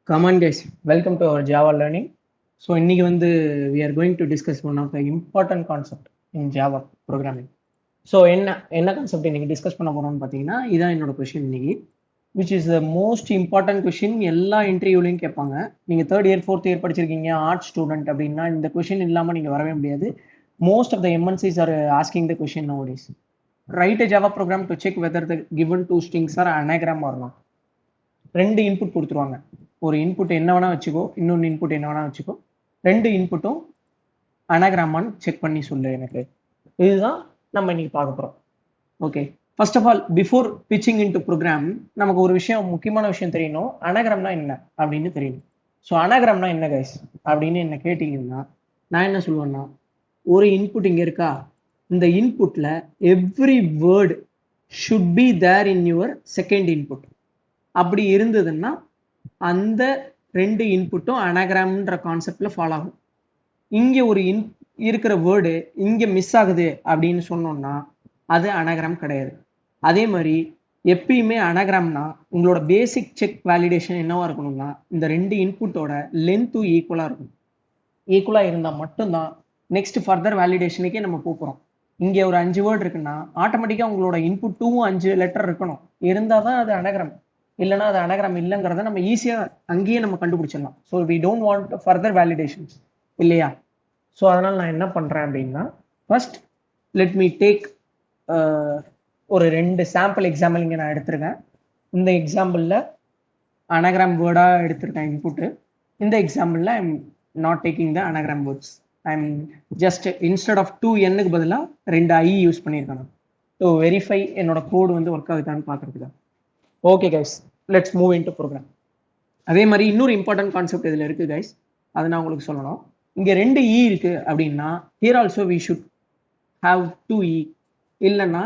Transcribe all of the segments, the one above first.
Come on guys, welcome to our Java learning. So இன்னைக்கு வந்து we are going to discuss one of the important concept in Java programming. So என்ன concept இன்னைக்கு discuss பண்ண போறோம்னு பார்த்தீங்கன்னா இதான் என்னோட கொஷின் இன்னைக்கு which is the most important question. எல்லா இன்டர்வியூலையும் கேட்பாங்க. நீங்க தேர்ட் இயர் ஃபோர்த் இயர் படிச்சிருக்கீங்க ஆர்ட் ஸ்டூடெண்ட் அப்படின்னா இந்த கொஷின் இல்லாம நீங்க வரவே முடியாது. Most of the MNCs are asking the question nowadays. Write a Java program to check whether the given two strings are anagram or not. ரெண்டு input கொடுத்துருவாங்க. ஒரு இன்புட் என்ன வேணா வச்சுக்கோ, இன்னொன்று இன்புட் என்ன வேணா வச்சுக்கோ, ரெண்டு இன்புட்டும் அனாகிராமான்னு செக் பண்ணி சொல்லு எனக்கு. இதுதான் நம்ம இன்னைக்கு பார்க்க போகிறோம். Okay, first of all before pitching in to program நமக்கு ஒரு விஷயம், முக்கியமான விஷயம் தெரியணும். அனாகிராம்னா என்ன அப்படின்னு தெரியணும். ஸோ அனாகிராம்னா என்ன கைஸ் அப்படின்னு என்ன கேட்டிங்கன்னா நான் என்ன சொல்லுவேன்னா, ஒரு இன்புட் இங்கே இருக்கா, இந்த இன்புட்டில் every word should be there in your second input. அப்படி இருந்ததுன்னா அந்த ரெண்டு இன்புட்டும் அனாகிராம்ன்ற கான்செப்டில் ஃபாலோ ஆகும். இங்கே ஒரு இருக்கிற வேர்டு இங்கே மிஸ் ஆகுது அப்படின்னு சொன்னோம்னா அது அனாகிராம் கிடையாது. அதே மாதிரி எப்பயுமே அனாகிராம்னா உங்களோட பேசிக் செக் வேலிடேஷன் என்னவா இருக்கணும்னா இந்த ரெண்டு இன்புட்டோட லென்த்தும் ஈக்குவலாக இருக்கும். ஈக்குவலாக இருந்தால் மட்டும்தான் நெக்ஸ்ட் ஃபர்தர் வேலிடேஷனுக்கே நம்ம போகிறோம். இங்கே ஒரு 5 வேர்டு இருக்குன்னா ஆட்டோமேட்டிக்காக உங்களோட இன்புட் 5 லெட்டர் இருக்கணும். இருந்தால் தான் அது அனாகிராம். இல்லைனா அது அனாகிராம் இல்லைங்கிறத நம்ம ஈஸியாக அங்கேயே நம்ம கண்டுபிடிச்சிடலாம். So we don't want further validations இல்லையா? ஸோ அதனால் நான் என்ன பண்ணுறேன் அப்படின்னா, ஃபர்ஸ்ட் லெட் மீ டேக் ஒரு 2 சாம்பிள் எக்ஸாம்பிள் இங்கே நான் எடுத்திருக்கேன். இந்த எக்ஸாம்பிளில் அனாகிராம் வேர்டாக எடுத்திருக்கேன் இன்புட்டு. இந்த எக்ஸாம்பிளில் I am not taking the anagram words. I am just instead of 2n பதிலாக 2 i யூஸ் பண்ணியிருக்கேன். ஸோ வெரிஃபை என்னோட கோடு வந்து ஒர்க் ஆகுதான்னு பார்க்குறதுக்கு. Okay guys, let's move in to program. அதே மாதிரி இன்னொரு இம்பார்ட்டன்ட் கான்செப்ட் இதில் இருக்குது கைஸ், அதை நான் உங்களுக்கு சொல்லணும். இங்கே 2 இ இருக்குது அப்படின்னா here also we should have 2 e. இல்லைன்னா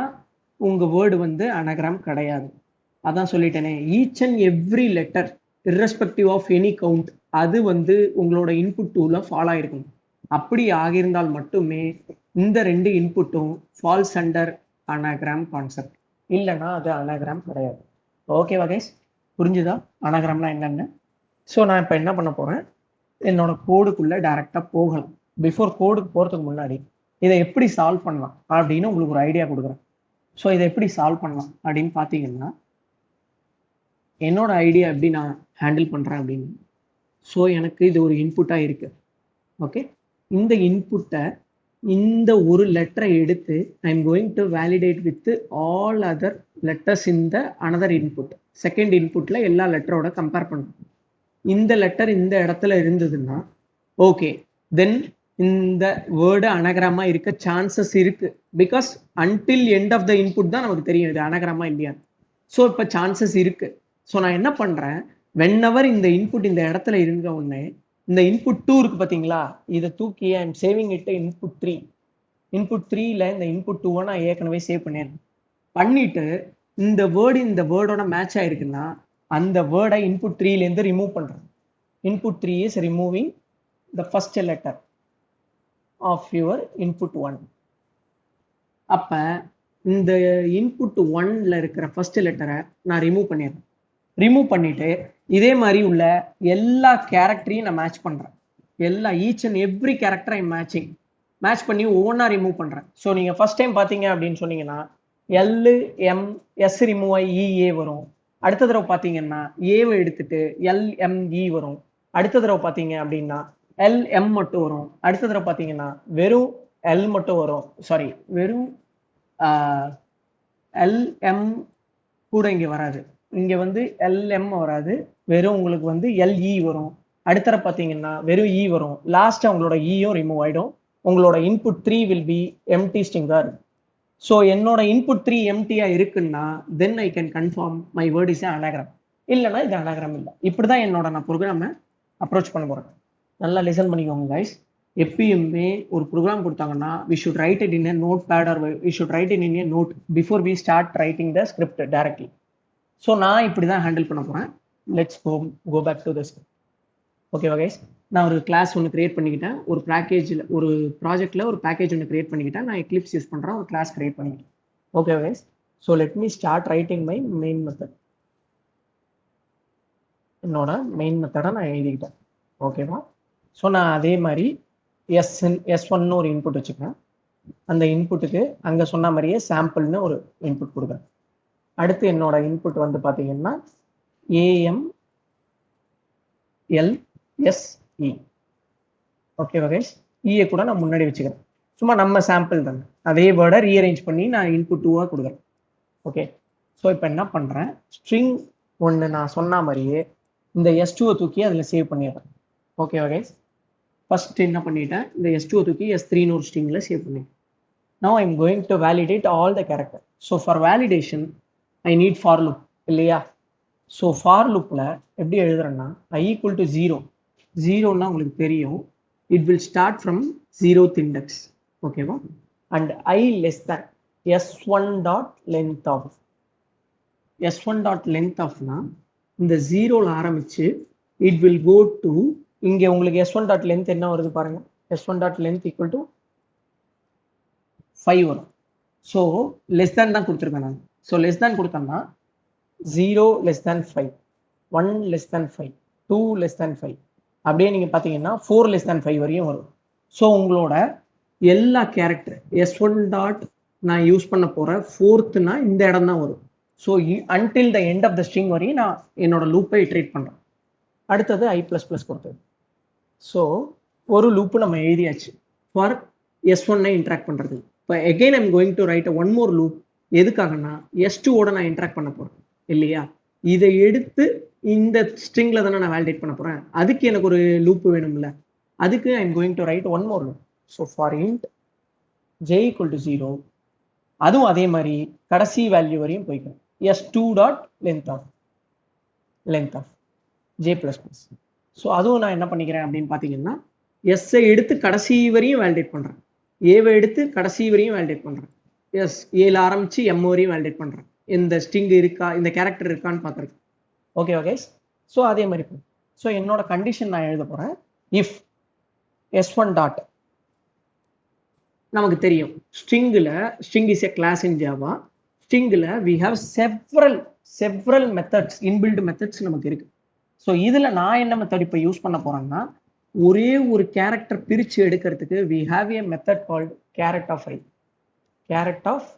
உங்கள் வேர்டு வந்து அனாகிராம் கிடையாது. அதான் சொல்லிட்டேனே, each and every letter irrespective of any count அது வந்து உங்களோட இன்புட் டூவில் ஃபாலோ ஆகிருக்கணும். அப்படி ஆகியிருந்தால் மட்டுமே இந்த 2 இன்புட்டும் ஃபால்ஸ் அண்டர் அனாகிராம் கான்செப்ட். இல்லைன்னா அது அனாகிராம் கிடையாது. ஓகேவா கைஸ், புரிஞ்சுதா அனாகிராம்லாம் என்னென்னு? ஸோ நான் இப்போ என்ன பண்ண போகிறேன், என்னோட கோடுக்குள்ளே டைரெக்டாக போகலாம். பிஃபோர் கோடுக்கு போகிறதுக்கு முன்னாடி இதை எப்படி சால்வ் பண்ணலாம் அப்படின்னு உங்களுக்கு ஒரு ஐடியா கொடுக்குறேன். ஸோ இதை எப்படி சால்வ் பண்ணலாம் அப்படின்னு பார்த்தீங்கன்னா, என்னோட ஐடியா எப்படி நான் ஹேண்டில் பண்ணுறேன் அப்படின்னு. ஸோ எனக்கு இது ஒரு இன்புட்டாக இருக்குது. ஓகே, இந்த இன்புட்டை இந்த ஒரு லெட்டரை எடுத்து ஐ am going to validate with all other letters in the another input. Second இன்புட்டில் எல்லா லெட்டரோட கம்பேர் பண்ணணும். இந்த லெட்டர் இந்த இடத்துல இருந்ததுன்னா ஓகே, தென் இந்த வேர்டு அனாகிராமா இருக்க சான்சஸ் இருக்கு. Because until end of the input தான் நமக்கு தெரியும் இது அனாகிராமா இல்லையா. ஸோ இப்போ சான்சஸ் இருக்கு. ஸோ நான் என்ன பண்ணுறேன், வென்எவர் இந்த இன்புட் இந்த இடத்துல இருந்த உடனே இந்த இன்புட் 2 இருக்கு பார்த்தீங்களா, இதை தூக்கி I am saving it input 3. Input 3ல இந்த இன்புட் 2 நான் ஏற்கனவே சேவ் பண்ணிட்டு இந்த வேர்டோட மேட்ச் ஆயிருக்குன்னா அந்த வேர்டை இன்புட் 3லேருந்து ரிமூவ் பண்ணுறேன். Input 3 is removing the first letter of your input 1. அப்போ இந்த இன்புட் 1ல இருக்கிற ஃபர்ஸ்ட் லெட்டரை நான் ரிமூவ் பண்ணிடுறேன். ரிமூவ் பண்ணிட்டு இதே மாதிரி உள்ள எல்லா கேரக்டரையும் நான் மேட்ச் பண்ணுறேன். Each and every character I match பண்ணி ஒவ்வொன்றா ரிமூவ் பண்ணுறேன். ஸோ நீங்கள் ஃபர்ஸ்ட் டைம் பார்த்தீங்க அப்படின்னு சொன்னீங்கன்னா LMS ரிமூவ் ஆகி EA வரும். அடுத்த தடவை பார்த்தீங்கன்னா ஏவை எடுத்துட்டு LME வரும். அடுத்த தடவை பார்த்தீங்க அப்படின்னா LM மட்டும் வரும். அடுத்த தடவை பார்த்தீங்கன்னா வெறும் L மட்டும் வரும். சாரி, வெறும் LM கூட இங்கே வராது. இங்கே வந்து LM வராது, வெறும் உங்களுக்கு வந்து LE வரும். அடுத்த பார்த்தீங்கன்னா வெறும் E வரும். லாஸ்ட்டாக உங்களோட ஈயும் ரிமூவ் ஆகிடும். உங்களோட இன்புட் 3 வில் பி எம்டி ஸ்ட்ரிங்காக இருக்கும். ஸோ என்னோட இன்புட் 3 எம்டியாக இருக்குன்னா then I can confirm my word is anagram. இல்லைனா இது அனாகிராம் இல்லை. இப்படி தான் நான் ப்ரோக்ராமை அப்ரோச் பண்ண போகிறேன். நல்லா லிசன் பண்ணிக்கோங்க கைஸ். எப்பயுமே ஒரு ப்ரோக்ராம் கொடுத்தாங்கன்னா we should write it in a notepad or we should write it in a note before we start writing the script directly. So நான் இப்படி தான் ஹேண்டில் பண்ண போகிறேன். Let's go back to the script. ஓகேவா guys, நான் ஒரு class ஒன்று create பண்ணிக்கிட்டேன். ஒரு பேக்கேஜில் ஒரு ப்ராஜெக்டில் ஒரு பேக்கேஜ் ஒன்று கிரியேட் பண்ணிக்கிட்டேன். நான் எக்லிப்ஸ் யூஸ் பண்ணுறேன், ஒரு கிளாஸ் கிரியேட் பண்ணிக்கிட்டேன். ஓகேவா guys, so let me start writing my main method. என்னோட மெயின் மெத்தடை நான் எழுதிக்கிட்டேன். ஓகேவா? ஸோ நான் அதே மாதிரி S1 ஒரு இன்புட் வச்சுக்கிறேன். அந்த இன்புட்டுக்கு அங்கே சொன்ன மாதிரியே சாம்பிள்னு ஒரு இன்புட் கொடுக்குறேன். அடுத்து என்னோட இன்புட் வந்து பார்த்தீங்கன்னா AMLSE. ஓகேவா கைஸ்? ஈயை கூட நான் முன்னாடி வச்சுக்கிறேன். சும்மா நம்ம சாம்பிள் தானே, அதே வேர்டை ரீஅரேஞ்ச் பண்ணி நான் இன்புட் 2 கொடுக்குறேன். ஓகே, ஸோ இப்போ என்ன பண்ணுறேன், ஸ்ட்ரிங் ஒன்று நான் சொன்ன மாதிரியே இந்த S2 தூக்கி அதில் சேவ் பண்ணிடுறேன். ஓகேவா கைஸ்? ஃபர்ஸ்ட் என்ன பண்ணிட்டேன், இந்த S2 தூக்கி S3 ஒரு ஸ்ட்ரிங்கில் சேவ் பண்ணிட்டேன். Now I'm going to validate all the character. So for validation I need for loop இல்லையா? ஸோ ஃபார் லூப்பில் எப்படி எழுதுறேன்னா I equal to 0. 0ன்னா உங்களுக்கு தெரியும், it will start from 0th index. ஓகேவா? and I less than S1 dot length of. S1 dot length ofனா இந்த 0ல ஆரம்பிச்சு it will go to, இங்கே உங்களுக்கு S1 dot length என்ன வருது பாருங்க, S1 dot length equal to 5 வரும். ஸோ லெஸ் தேன் தான் கொடுத்துருக்கேன் நான். ஸோ லெஸ் தேன் கொடுத்தோம்னா 0 less than 5, 1 less than 5, 2 less than 5, அப்படியே நீங்கள் பார்த்தீங்கன்னா 4 லெஸ் தேன் 5 வரையும் வரும். ஸோ உங்களோட எல்லா கேரக்டர் S1 டாட் நான் யூஸ் பண்ண போகிற ஃபோர்த்துனா இந்த இடம் தான் வரும். So until the end of the string வரையும் நான் என்னோட லூப்பை இட்ரேட் பண்ணுறேன். அடுத்தது I++ கொடுத்தது. ஸோ ஒரு லூப்பு நம்ம எழுதியாச்சு ஃபார் S1 இன்ட்ராக்ட் பண்ணுறது. இப்போ again I'm going to write one more loop. எதுக்காகனா S2ஓட நான் இன்ட்ராக்ட் பண்ண போகிறேன் இல்லையா? இதை எடுத்து இந்த ஸ்ட்ரிங்கில் தானே நான் வேலிடேட் பண்ண போகிறேன். அதுக்கு எனக்கு ஒரு லூப் வேணும்ல, அதுக்கு I'm going to write one more loop. So for int j equal to 0, அதுவும் அதே மாதிரி கடைசி வேல்யூ வரையும் போய்க்கிறேன். S2 dot length of j++. So அதுவும் நான் என்ன பண்ணிக்கிறேன் அப்படின்னு பார்த்தீங்கன்னா எஸ்ஸை எடுத்து கடைசி வரையும் வேலிடேட் பண்ணுறேன், ஏவை எடுத்து கடைசி வரையும் வேலிடேட் பண்ணுறேன், எஸ் ஏல ஆரம்பித்து எம் வரையும் வேலிடேட் பண்ணுறேன். இந்த ஸ்ட்ரிங் இருக்கா, இந்த கேரக்டர் இருக்கான்னு பார்த்துருக்கேன். ஓகேவா கைஸ்? ஸோ அதே மாதிரி போகும். ஸோ என்னோட கண்டிஷன் நான் எழுத போகிறேன், இஃப் S1 டாட், நமக்கு தெரியும் string is a class in Java. ஸ்ட்ரிங்கில் we have several methods, inbuilt methods நமக்கு இருக்கு. ஸோ இதில் நான் என்ன மெத்தட் இப்போ யூஸ் பண்ண போகிறேன்னா, ஒரே ஒரு கேரக்டர் பிரித்து எடுக்கிறதுக்கு we have a method called caret of I. Caret of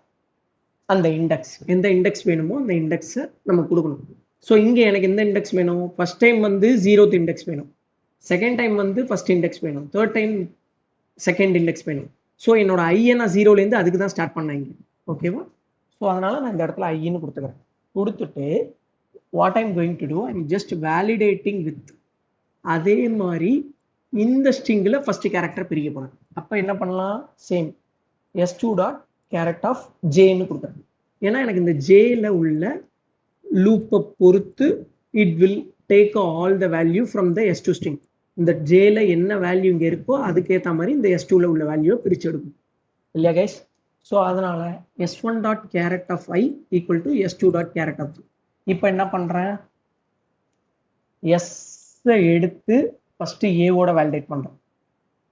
அந்த இண்டெக்ஸ், எந்த இண்டெக்ஸ் வேணுமோ அந்த இண்டெக்ஸை நம்ம கொடுக்கணும். ஸோ இங்கே எனக்கு எந்த இண்டெக்ஸ் வேணும், ஃபர்ஸ்ட் டைம் வந்து 0th இண்டெக்ஸ் வேணும், செகண்ட் டைம் வந்து ஃபர்ஸ்ட் இண்டெக்ஸ் வேணும், தேர்ட் டைம் செகண்ட் இண்டெக்ஸ் வேணும். ஸோ என்னோட ஐயை நான் 0லேருந்து அதுக்கு தான் ஸ்டார்ட் பண்ணேன் இங்கே. ஓகேவா? ஸோ அதனால் நான் இந்த இடத்துல ஐன்னு கொடுத்துக்கிறேன். கொடுத்துட்டு what I'm going to do, I'm just validating with. அதே மாதிரி இந்த ஸ்ட்ரிங்கில் ஃபர்ஸ்ட் கேரக்டர் பிரிக்க போகிறேன். அப்போ என்ன பண்ணலாம், same S2 dot charAt of ஜேன்னு கொடுக்குறேன். ஏன்னா எனக்கு இந்த ஜேல உள்ள லூப்பை பொறுத்து it will take all the value from the S2 string. இந்த ஜேல என்ன வேல்யூ இங்கே இருக்கோ அதுக்கேற்ற மாதிரி இந்த S2ல உள்ள வேல்யூவை பிரித்து எடுக்கும் இல்லையா கைஸ்? ஸோ அதனால S1 dot carrot of I equal to S2 dot carrot of J. இப்போ என்ன பண்ணுறேன், எஸ்ஸை எடுத்து ஃபஸ்ட்டு ஏவோட வேலிடேட் பண்ணுறேன்,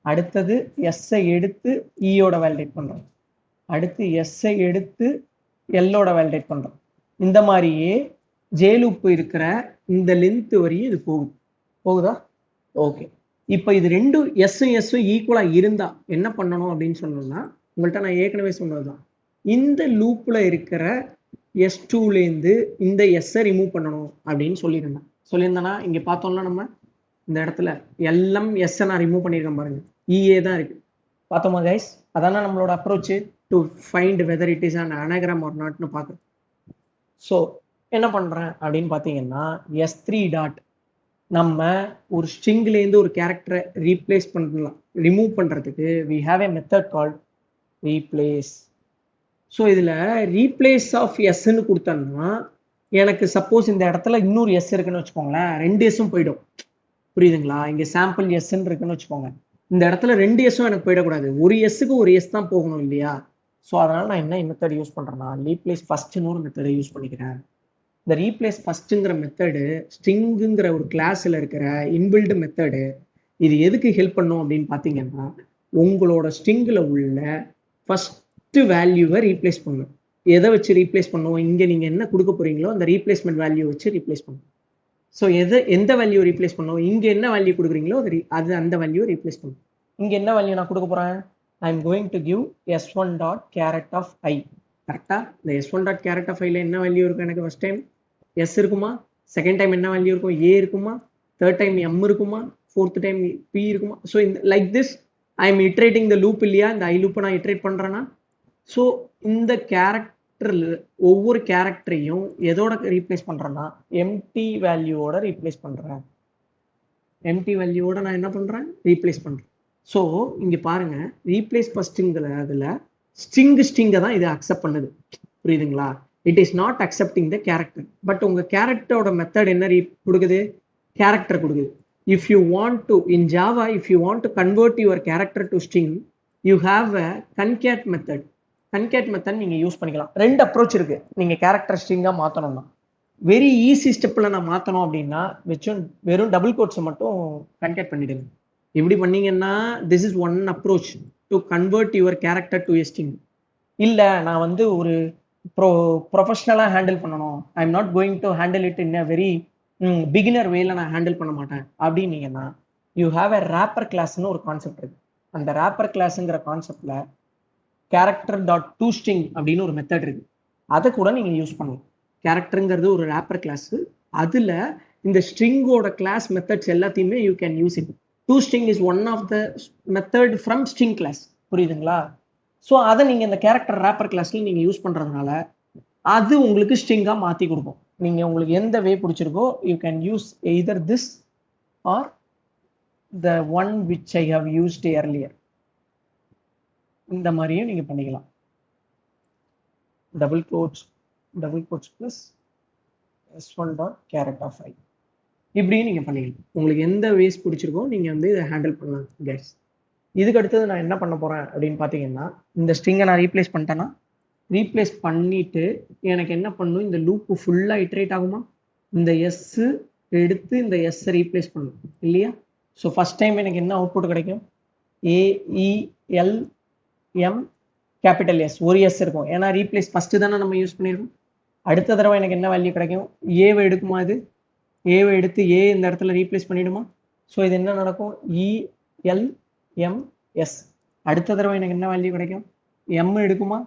அடுத்தது எஸ்ஸை எடுத்து ஈயோட வேலிடேட் பண்ணுறேன், அடுத்து எஸ்ஸை எடுத்து எல்லோட வேலிடேட் பண்ணுறேன். இந்த மாதிரியே ஜே லூப் இருக்கிற இந்த லென்த் வரையும் இது போகுதா? ஓகே. இப்போ இது ரெண்டும் எஸ்ஸும் ஈக்குவலாக இருந்தால் என்ன பண்ணணும் அப்படின்னு சொன்னோம்னா, உங்கள்கிட்ட நான் ஏற்கனவே சொன்னது தான், இந்த லூப்பில் இருக்கிற S2லேருந்து இந்த எஸ்ஸை ரிமூவ் பண்ணணும் அப்படின்னு சொல்லியிருந்தேன்னா இங்கே பார்த்தோம்னா நம்ம இந்த இடத்துல எல்எம் எஸ்ஸை நான் ரிமூவ் பண்ணியிருக்கேன் பாருங்க, இஏ தான் இருக்கு. பார்த்தோமா கைஸ்? அதான நம்மளோட approach to find whether it is an anagram or நாட்னு பார்க்குறேன். ஸோ என்ன பண்ணுறேன் அப்படின்னு பார்த்தீங்கன்னா, S3 டாட் நம்ம ஒரு ஸ்ட்ரிங்லேருந்து ஒரு கேரக்டரை ரீப்ளேஸ் பண்ணலாம், ரிமூவ் பண்ணுறதுக்கு we have a method called replace. So இதில் ரீப்ளேஸ் ஆஃப் எஸ்ன்னு கொடுத்தோம்னா எனக்கு சப்போஸ் இந்த இடத்துல இன்னொரு எஸ் இருக்குன்னு வச்சுக்கோங்களேன், 2 எஸ்ஸும் போயிடும். புரியுதுங்களா? இங்கே சாம்பிள் எஸ்ன்னு இருக்குன்னு வச்சுக்கோங்க, இந்த இடத்துல 2 எஸ்ஸும் எனக்கு போயிடக்கூடாது, ஒரு எஸ்ஸுக்கு ஒரு எஸ் தான் போகணும் இல்லையா? ஸோ அதனால் நான் என்ன மெத்தட் யூஸ் பண்ணுறேன்னா, ரீப்ளேஸ் ஃபஸ்ட்டுன்னு ஒரு மெத்தடை யூஸ் பண்ணிக்கிறேன். இந்த ரீப்ளேஸ் ஃபஸ்ட்டுங்கிற மெத்தடு ஸ்ட்ரிங்குங்கிற ஒரு கிளாஸில் இருக்கிற இன்பில்டு மெத்தடு. இது எதுக்கு ஹெல்ப் பண்ணும் அப்படின்னு பார்த்தீங்கன்னா, உங்களோட ஸ்ட்ரிங்கில் உள்ள ஃபஸ்ட்டு வேல்யூவை ரீப்ளேஸ் பண்ணும். எதை வச்சு ரீப்ளேஸ் பண்ணுவோம், இங்கே நீங்கள் என்ன கொடுக்க போகிறீங்களோ அந்த ரீப்ளேஸ்மெண்ட் வேல்யூ வச்சு ரீப்ளேஸ் பண்ணும். ஸோ எந்த வேல்யூ ரீப்ளேஸ் பண்ணும், இங்கே என்ன வேல்யூ கொடுக்குறீங்களோ அது அந்த வேல்யூ ரீப்ளேஸ் பண்ணும். இங்கே என்ன வேல்யூ நான் கொடுக்க போகிறேன், I am going to give s1 dot carrot of i. கரெக்டாக இந்த s1 டாட் கேரட் ஆஃப் ஐல என்ன வேல்யூ இருக்கும், எனக்கு ஃபஸ்ட் டைம் எஸ் இருக்குமா, செகண்ட் டைம் என்ன வேல்யூ இருக்கும், ஏ இருக்குமா, தேர்ட் டைம் எம் இருக்குமா, ஃபோர்த் டைம் பி இருக்குமா. ஸோ இந்த like this I am iterating the loop இல்லையா, இந்த ஐ லூப்பை நான் இட்ரேட் பண்ணுறேன்னா. ஸோ இந்த கேரக்டரில் ஒவ்வொரு கேரக்டரையும் எதோட ரீப்ளேஸ் பண்ணுறேன்னா எம்டி வேல்யூவோட ரீப்ளேஸ் பண்ணுறேன். எம்டி வேல்யூவோட நான் என்ன பண்ணுறேன், ரீப்ளேஸ் பண்ணுறேன். ஸோ இங்கே பாருங்க, ரீப்ளேஸ் ஃபஸ்ட்டுங்கிற அதில் ஸ்ட்ரிங்கை தான் இது அக்செப்ட் பண்ணுது. புரியுதுங்களா, it is not accepting the character. But உங்கள் கேரக்டரோட மெத்தட் என்ன கொடுக்குது, கேரக்டர் கொடுக்குது. If you want to in Java, if you want to convert your character to string, you have a concat method. Concat method நீங்கள் use பண்ணிக்கலாம். ரெண்டு approach இருக்குது நீங்கள் கேரக்டர் ஸ்ட்ரிங்காக மாற்றணும்னா. வெரி ஈஸி ஸ்டெப்பில் நான் மாற்றணும் அப்படின்னா வெறும் டபுள் கோட்ஸை மட்டும் கன்கேட் பண்ணிடுங்க. எப்படி பண்ணீங்கன்னா, this is one approach to convert your character to a string. இல்லை நான் வந்து ஒரு ப்ரொஃபஷ்னலாக ஹேண்டில் பண்ணணும், ஐ am not going to handle it in a very beginner வேல நான் ஹேண்டில் பண்ண மாட்டேன் அப்படின்னீங்கன்னா, யூ ஹாவ் அ ரேப்பர் கிளாஸ்னு ஒரு கான்செப்ட் இருக்கு. அந்த ரேப்பர் கிளாஸுங்கிற கான்செப்டில் கேரக்டர் டாட் டூ ஸ்ட்ரிங் அப்படின்னு ஒரு மெத்தட் இருக்கு. அதை கூட நீங்கள் யூஸ் பண்ணலாம். கேரக்டருங்கிறது ஒரு ரேப்பர் கிளாஸு, அதில் இந்த ஸ்ட்ரிங்கோட கிளாஸ் மெத்தட்ஸ் எல்லாத்தையுமே you can use it. To string is one of the method from string class. புரியுதுங்களா. ஸோ அதை நீங்கள் இந்த கேரக்டர் ரேப்பர் கிளாஸில் நீங்கள் யூஸ் பண்ணுறதுனால அது உங்களுக்கு ஸ்ட்ரிங்காக மாற்றி கொடுக்கும். நீங்கள் உங்களுக்கு எந்த வே பிடிச்சிருக்கோ you can use either this or the one which I have used earlier. இந்த மாதிரியும் நீங்கள் பண்ணிக்கலாம். Double quotes plus s1 dot carrot of i இப்படியும் நீங்கள் பண்ணிக்கலாம். உங்களுக்கு எந்த வேஸ் பிடிச்சிருக்கோ நீங்கள் வந்து இதை ஹேண்டில் பண்ணலாம் கேஸ். இதுக்கு அடுத்தது நான் என்ன பண்ண போகிறேன் அப்படின்னு பார்த்தீங்கன்னா, இந்த ஸ்ட்ரிங்கை நான் ரீப்ளேஸ் பண்ணிட்டேன்னா, ரீப்ளேஸ் பண்ணிவிட்டு எனக்கு என்ன பண்ணணும், இந்த லூப்பு ஃபுல்லாக இட்ரேட் ஆகுமா, இந்த எஸ்ஸு எடுத்து இந்த எஸ்ஸை ரீப்ளேஸ் பண்ணணும் இல்லையா. ஸோ ஃபஸ்ட் டைம் எனக்கு என்ன அவுட்புட் கிடைக்கும், AELM கேபிட்டல் எஸ், ஒரு எஸ் இருக்கும், ஏன்னா ரீப்ளேஸ் ஃபஸ்ட்டு தானே நம்ம யூஸ் பண்ணியிருக்கோம். அடுத்த தடவை எனக்கு என்ன வேல்யூ கிடைக்கும், ஏவை எடுக்குமா, இது ஏவை எடுத்து ஏ இந்த இடத்துல ரீப்ளேஸ் பண்ணிவிடுமா. ஸோ இது என்ன நடக்கும், ELMS. அடுத்த தடவை எனக்கு என்ன வேல்யூ கிடைக்கும், எம் எடுக்குமா,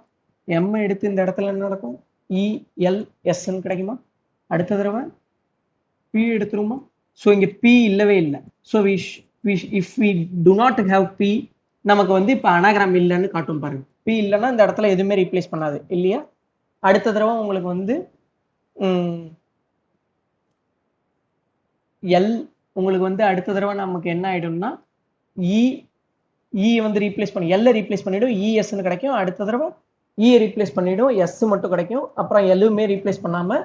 எம் எடுத்து இந்த இடத்துல என்ன நடக்கும், ELSன்னு கிடைக்குமா. அடுத்த தடவை பி எடுத்துருமா. ஸோ இங்கே பி இல்லவே இல்லை. So if we do not have B, நமக்கு வந்து இப்போ அனாகிராம் இல்லைன்னு காட்டும் பாருங்க. பி இல்லைன்னா இந்த இடத்துல எதுவுமே ரீப்ளேஸ் பண்ணாது இல்லையா. அடுத்த தடவை உங்களுக்கு வந்து எல், உங்களுக்கு வந்து அடுத்த தடவை நமக்கு என்ன ஆகிடும்னா இ வந்து ரீப்ளேஸ் பண்ணி எல்லை ரீப்ளேஸ் பண்ணிவிடும், இஎஸ்ன்னு கிடைக்கும். அடுத்த தடவை இயை ரீப்ளேஸ் பண்ணிவிடும், எஸ் மட்டும் கிடைக்கும். அப்புறம் எல்லுமே ரீப்ளேஸ் பண்ணாமல்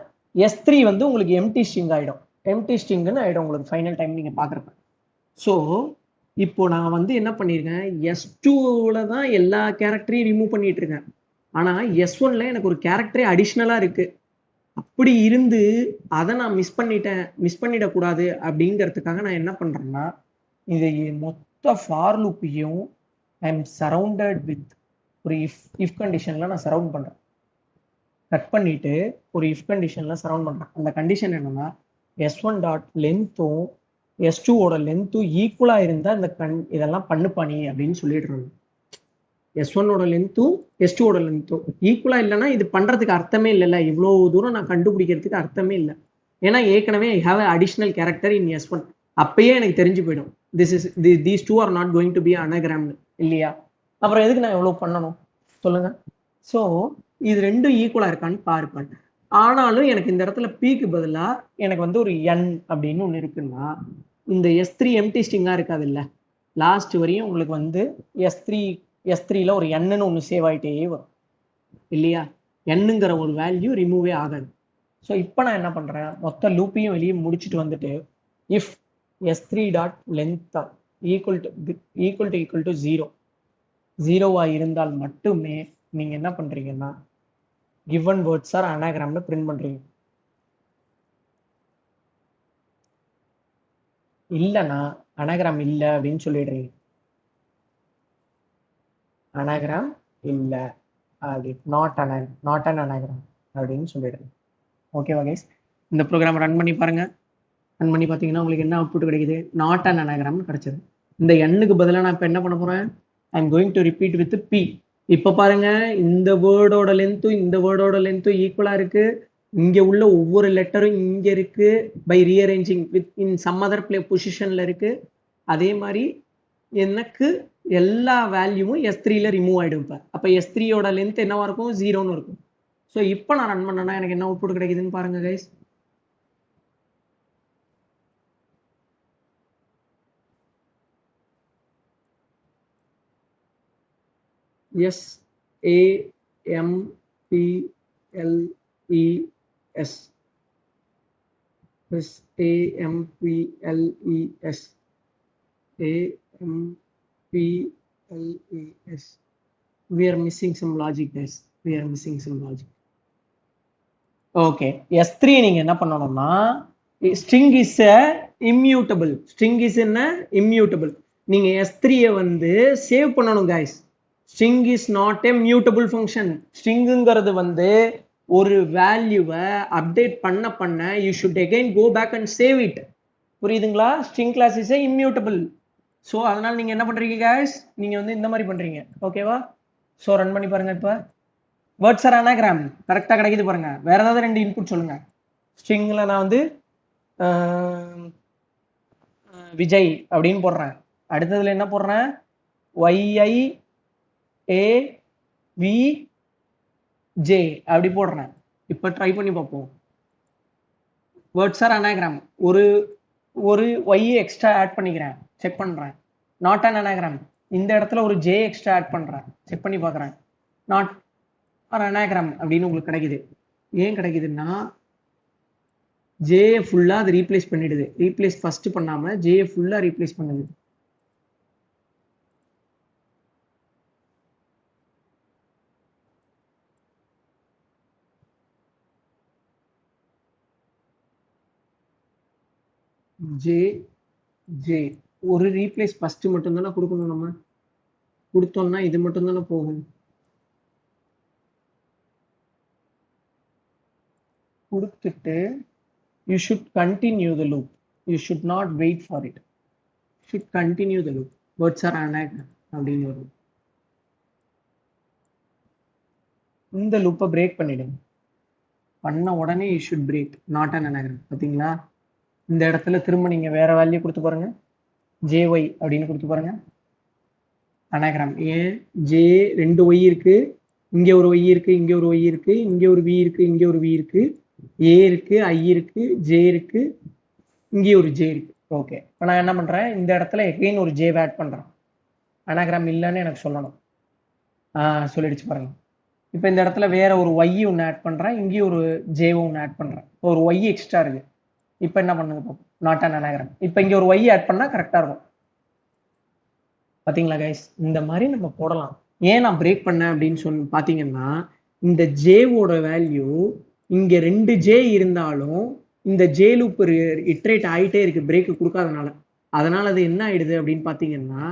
S3 வந்து உங்களுக்கு எம்டி ஸ்ட்ரிங் ஆகிடும். எம்டி ஸ்ட்ரிங்னு ஆகிடும் உங்களுக்கு ஃபைனல் டைம் நீங்கள் பார்க்குறப்ப. ஸோ இப்போ நான் வந்து என்ன பண்ணியிருக்கேன், S2ல தான் எல்லா கேரக்டரையும் ரிமூவ் பண்ணிட்டு இருக்கேன். ஆனால் S1ல எனக்கு ஒரு கேரக்டரே அடிஷ்னலாக இருக்குது. அப்படி இருந்து அதை நான் மிஸ் பண்ணிடக்கூடாது அப்படிங்கிறதுக்காக நான் என்ன பண்ணுறேன்னா, இது மொத்த ஃபார் லூப்பையும் ஐ எம் சரவுண்டட் வித் ஒரு இஃப் கண்டிஷனில் நான் சரவுண்ட் பண்ணுறேன். கட் பண்ணிவிட்டு ஒரு இஃப் கண்டிஷனில் சரவுண்ட் பண்ணுறேன். அந்த கண்டிஷன் என்னென்னா, S1 டாட் லென்த்தும் S2ஓட லென்த்தும் ஈக்குவலாக இருந்தால் இந்த இதெல்லாம் பண்ணுப்பானி அப்படின்னு சொல்லிடுறாங்க. S1ஓட லென்த்தும் S2ஓட லென்த்தும் ஈக்குவலாக இல்லைன்னா இது பண்ணுறதுக்கு அர்த்தமே இல்லைல்ல. இவ்வளோ தூரம் நான் கண்டுபிடிக்கிறதுக்கு அர்த்தமே இல்லை. ஏன்னா ஏற்கனவே I have additional character in S1. அப்பயே எனக்கு தெரிஞ்சு போயிடும் these two are not going to be அனகிராம்னு இல்லையா. அப்புறம் எதுக்கு நான் எவ்வளோ பண்ணணும் சொல்லுங்கள். ஸோ இது ரெண்டும் ஈக்குவலாக இருக்கான்னு பாருப்பாங்க. ஆனாலும் எனக்கு இந்த இடத்துல பிக்கு பதிலாக எனக்கு வந்து ஒரு என் அப்படின்னு ஒன்று இருக்குன்னா, இந்த S3 எம்டி ஸ்ட்ரிங்காக இருக்காது இல்லை. லாஸ்ட் வரையும் உங்களுக்கு வந்து S3ல ஒரு என்னு ஒன்று சேவ் ஆகிட்டே வரும் இல்லையா. என்னங்கிற ஒரு வேல்யூ ரிமூவே ஆகாது. ஸோ இப்போ நான் என்ன பண்ணுறேன், மொத்த லூப்பையும் வெளியே முடிச்சுட்டு வந்துட்டு if S3 dot length equal to 0 இருந்தால் மட்டுமே நீங்கள் என்ன பண்ணுறீங்கன்னா கிவன் வேர்ட்ஸ் ஆர் அனாகிராம்னு பிரிண்ட் பண்ணுறீங்க. இல்லைன்னா அனாகிராம் இல்லை அப்படின்னு சொல்லிடுறீங்க. அனாகிராம் இல்லை அப்படி நாட் அன் அனாகிராம் அப்படின்னு சொல்லிடுறீங்க. ஓகேவா கைஸ், இந்த ப்ரோக்ராம் ரன் பண்ணி பாருங்க. ரன் பண்ணி பார்த்தீங்கன்னா உங்களுக்கு என்ன அவுட்புட் கிடைக்குது, நாட் அன் அனாகிராம் கிடைச்சது. இந்த எண்ணுக்கு பதிலாக நான் இப்போ என்ன பண்ண போகிறேன், I am going to repeat with B. இப்போ பாருங்க, இந்த வேர்டோட லென்த்தும் இந்த வேர்டோட லென்த்தும் ஈக்குவலாக இருக்கு. இங்கே உள்ள ஒவ்வொரு லெட்டரும் இங்கே இருக்கு by rearranging with in some other பொசிஷனில் இருக்கு. அதே மாதிரி எனக்கு எல்லா வேல்யூவும் S3ல ரிமூவ் ஆகிடும். இப்போ அப்போ S3யோட லென்த் என்னவா இருக்கும், 0ன்னு இருக்கும். ஸோ இப்போ நான் ரன் பண்ணேன்னா எனக்கு என்ன அவுட்புட் கிடைக்குதுன்னு பாருங்க guys. SAMPLES SAMPLES AMPLES. We are missing some logic guys. We are missing some logic. Okay, S3 நீங்க என்ன பண்ணணும்னா, string is a immutable. String is என்ன immutable. நீங்க S3 வந்து சேவ் பண்ணணும் guys. String is not a mutable function. Stringங்கிறது வந்து ஒரு வேல்யூவை அப்டேட் பண்ண you should again go back and save it. புரியுதுங்களா? String class is a immutable. So அதனால நீங்க என்ன பண்றீங்க guys, நீங்க வந்து இந்த மாதிரி பண்றீங்க. ஓகேவா? ஸோ ரன் பண்ணி பாருங்க. இப்போ வேர்ட்ஸ் ஆர் அனாகிராம் கரெக்டாக கிடைக்குது பாருங்க. வேற ஏதாவது 2 இன்புட் சொல்லுங்க. ஸ்ட்ரிங்ல நான் வந்து விஜய் அப்படின்னு போடுறேன். அடுத்ததுல என்ன போடுறேன், YIAVJ அப்படி போடுறேன். இப்போ ட்ரை பண்ணி பார்ப்போம். வேர்ட்ஸ் ஆர் அனாகிராம், ஒரு Y எக்ஸ்ட்ரா ஆட் பண்ணிக்கிறேன், செக் பண்றேன். நாட் அன் அனாகிராம், இந்த இடத்துல ஒரு J எக்ஸ்ட்ரா ஆட் பண்றேன், செக் பண்ணி பார்க்குறேன். நாட் ஒரு அனாகிராம் அப்படின்னு உங்களுக்கு கிடைக்குது. ஏன் கிடைக்குதுன்னா, J ஃபுல்லா அது ரீப்ளேஸ் பண்ணிடுது. ரீப்ளேஸ் ஃபர்ஸ்ட் பண்ணாம J ஃபுல்லா ரீப்ளேஸ் பண்ணுது. J ஒரு ரீப்ளேஸ் ஃபர்ஸ்ட் மட்டும் தானே கொடுக்கணும். நம்ம கொடுத்தோம்னா இது மட்டும் தானே போகும். கொடுத்துட்டு you should continue the loop. You should not wait for it. You should continue the loop. Words are anagram அப்படின்னு வரும். இந்த லூப்பை பிரேக் பண்ணிடுங்க. பண்ண உடனே you should break, not an anagram. பார்த்தீங்களா? இந்த இடத்துல திரும்ப நீங்க வேற வேல்யூ கொடுத்து பாருங்க, JY அப்படின்னு கொடுத்து பாருங்க. அனாகிராம். ஏன் J 2 Y இருக்கு, இங்க ஒரு Y இருக்கு, இங்க ஒரு Y இருக்கு, இங்க ஒரு V இருக்கு, இங்க ஒரு V இருக்கு, A இருக்கு, I இருக்கு, J இருக்கு, இங்க ஒரு J இருக்கு. ஓகே, இப்போ நான் என்ன பண்றேன், இந்த இடத்துல எகைன் ஒரு J ஆட் பண்றேன். அனாகிராம் இல்லைன்னு எனக்கு சொல்லணும். சொல்லிடுச்சு பாருங்க. இப்போ இந்த இடத்துல வேற ஒரு Y ஒன்று ஆட் பண்றேன், இங்கேயும் ஒரு J ஒன்று ஆட் பண்றேன். ஒரு Y எக்ஸ்ட்ரா இருக்கு. இப்போ என்ன பண்ணுங்க, நாட் அன் அனாகிராம். இப்போ இங்க ஒரு Y ஆட் பண்ணா கரெக்டா இருக்கும். பாத்தீங்களா கைஸ், இந்த மாதிரி நம்ம போடலாம். ஏன் நான் பிரேக் பண்ணேன் அப்படின்னு சொல்லி பாத்தீங்கன்னா, இந்த ஜேவோட வேல்யூ இங்க 2 J இருந்தாலும் இந்த J லூப் இட்ரேட் ஆயிட்டே இருக்கு பிரேக் கொடுக்காதனால. அதனால அது என்ன ஆயிடுது அப்படின்னு பாத்தீங்கன்னா,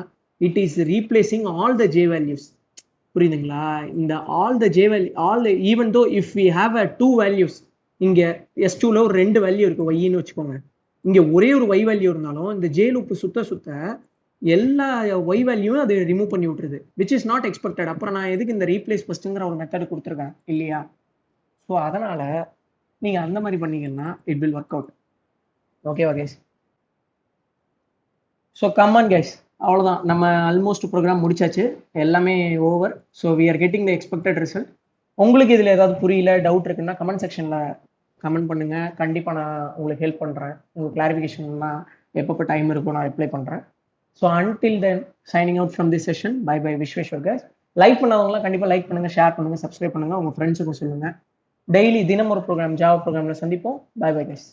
it is replacing all the J values. புரியுதுங்களா? இந்த all the J value, all even though if we have a 2 values, இங்க S2ல ஒரு 2 வேல்யூ இருக்கு Yன்னு வச்சுக்கோங்க. இங்க ஒரே ஒரு Y வேல்யூ இருந்தாலும் இந்த J லூப் சுத்த எல்லா Y வேல்யூவும் அது ரிமூவ் பண்ணி விட்டுருது, which is not expected. அப்புறம் நான் எதுக்கு இந்த ரீப்ளேஸ் ஃபர்ஸ்ட்ங்கிற ஒரு மெத்தட் கொடுத்துருக்கேன் இல்லையா? ஸோ அதனால நீங்க அந்த மாதிரி பண்ணீங்கன்னா இட் வில் ஒர்க் அவுட். ஓகேவா கைஸ்? ஸோ கமான் கைஸ், அவ்வளோதான், நம்ம ஆல்மோஸ்ட் ப்ரோக்ராம் முடிச்சாச்சு, எல்லாமே over. So we are getting the expected result. உங்களுக்கு இதில் ஏதாவது புரியல, டவுட் இருக்குன்னா கமெண்ட் செக்ஷனில் கமெண்ட் பண்ணுங்க. கண்டிப்பாக நான் உங்களுக்கு ஹெல்ப் பண்ணுறேன். உங்கள் கிளாரிஃபிகேஷன்லாம் எப்பப்போ டைம் இருக்கோ நான் ரிப்ளை பண்ணுறேன். So until then signing out from this session. Bye bye Visweswar guys. Like பண்ணவங்களாம் கண்டிப்பாக லைக் பண்ணுங்க, ஷேர் பண்ணுங்க, சப்ஸ்கிரைப் பண்ணுங்க, உங்கள் ஃப்ரெண்ட்ஸுக்கும் சொல்லுங்க. டெய்லி தினம் ஒரு ப்ரோக்ராம், ஜாவா ப்ரோக்ராமில் சந்திப்போம். Bye bye guys.